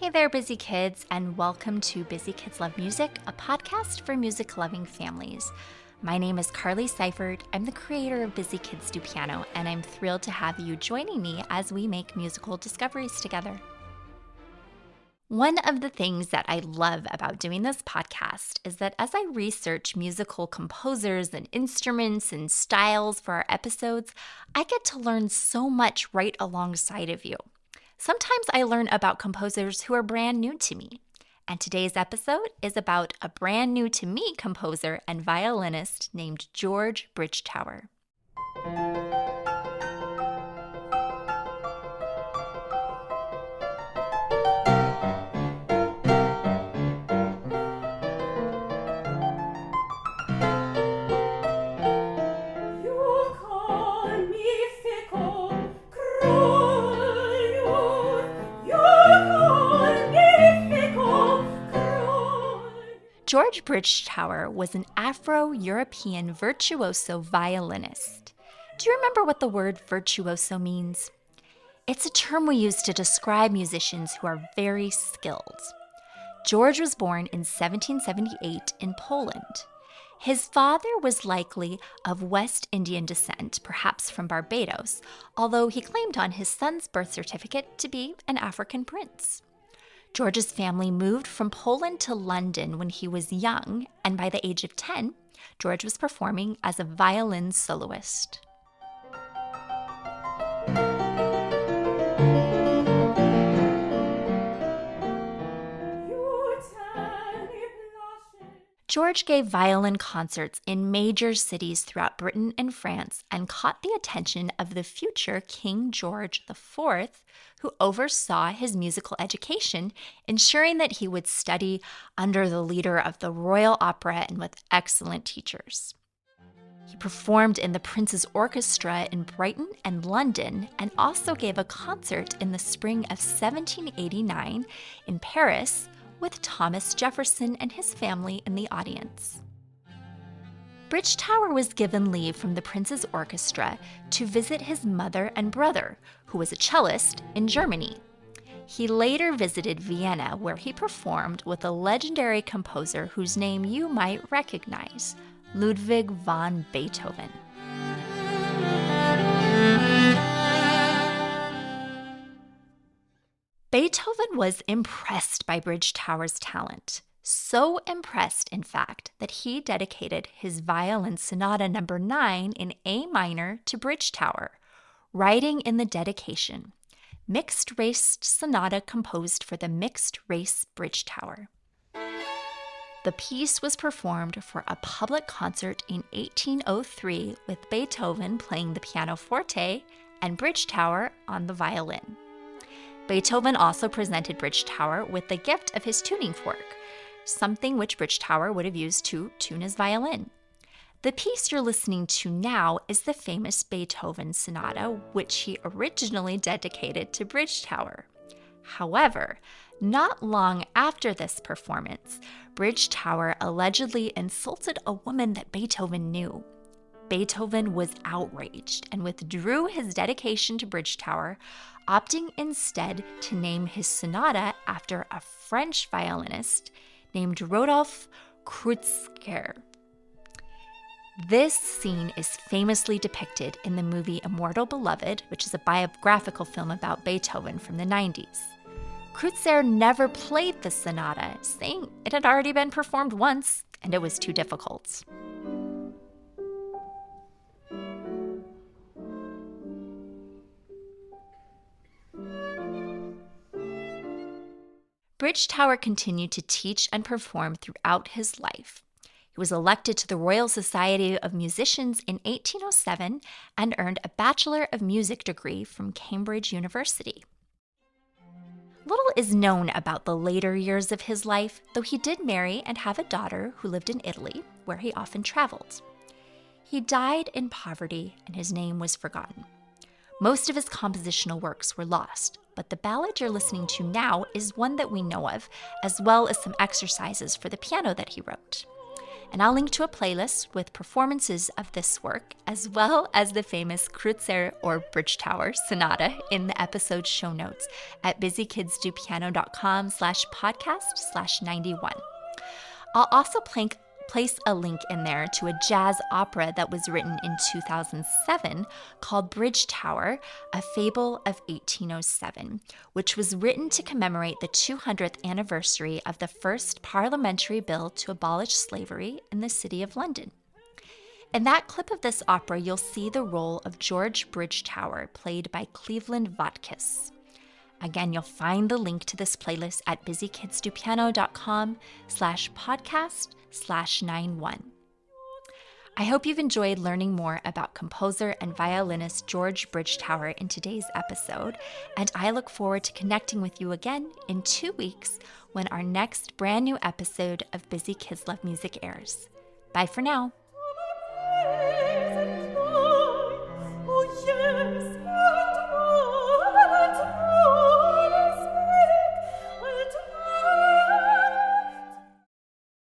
Hey there, busy kids, and welcome to Busy Kids Love Music, a podcast for music-loving families. My name is Carly Seifert. I'm the creator of Busy Kids Do Piano, and I'm thrilled to have you joining me as we make musical discoveries together. One of the things that I love about doing this podcast is that as I research musical composers and instruments and styles for our episodes, I get to learn so much right alongside of you. Sometimes I learn about composers who are brand new to me. And today's episode is about a brand new to me composer and violinist named George Bridgetower. George Bridgetower was an Afro-European virtuoso violinist. Do you remember what the word virtuoso means? It's a term we use to describe musicians who are very skilled. George was born in 1778 in Poland. His father was likely of West Indian descent, perhaps from Barbados, although he claimed on his son's birth certificate to be an African prince. George's family moved from Poland to London when he was young, and by the age of 10, George was performing as a violin soloist. George gave violin concerts in major cities throughout Britain and France and caught the attention of the future King George IV, who oversaw his musical education, ensuring that he would study under the leader of the Royal Opera and with excellent teachers. He performed in the Prince's Orchestra in Brighton and London and also gave a concert in the spring of 1789 in Paris, with Thomas Jefferson and his family in the audience. Bridgetower was given leave from the Prince's Orchestra to visit his mother and brother, who was a cellist, in Germany. He later visited Vienna, where he performed with a legendary composer whose name you might recognize, Ludwig van Beethoven. Beethoven was impressed by Bridgetower's talent, so impressed, in fact, that he dedicated his Violin Sonata No. 9 in A minor to Bridgetower, writing in the dedication, "Mixed-race sonata composed for the mixed-race Bridgetower." The piece was performed for a public concert in 1803 with Beethoven playing the pianoforte and Bridgetower on the violin. Beethoven also presented Bridgetower with the gift of his tuning fork, something which Bridgetower would have used to tune his violin. The piece you're listening to now is the famous Beethoven Sonata, which he originally dedicated to Bridgetower. However, not long after this performance, Bridgetower allegedly insulted a woman that Beethoven knew. Beethoven was outraged and withdrew his dedication to Bridgetower, opting instead to name his sonata after a French violinist named Rodolphe Kreutzer. This scene is famously depicted in the movie Immortal Beloved, which is a biographical film about Beethoven from the 90s. Kreutzer never played the sonata, saying it had already been performed once and it was too difficult. Bridgetower continued to teach and perform throughout his life. He was elected to the Royal Society of Musicians in 1807 and earned a Bachelor of Music degree from Cambridge University. Little is known about the later years of his life, though he did marry and have a daughter who lived in Italy, where he often traveled. He died in poverty and his name was forgotten. Most of his compositional works were lost, but the ballad you're listening to now is one that we know of, as well as some exercises for the piano that he wrote. And I'll link to a playlist with performances of this work, as well as the famous Kreutzer or Bridgetower Sonata in the episode show notes at busykidsdopiano.com/podcast/91. I'll also place a link in there to a jazz opera that was written in 2007 called Bridgetower, A Fable of 1807, which was written to commemorate the 200th anniversary of the first parliamentary bill to abolish slavery in the city of London. In that clip of this opera, you'll see the role of George Bridgetower, played by Cleveland Vatkus. Again, you'll find the link to this playlist at busykidsdopiano.com/podcast/91. I hope you've enjoyed learning more about composer and violinist George Bridgetower in today's episode, and I look forward to connecting with you again in 2 weeks when our next brand new episode of Busy Kids Love Music airs. Bye for now.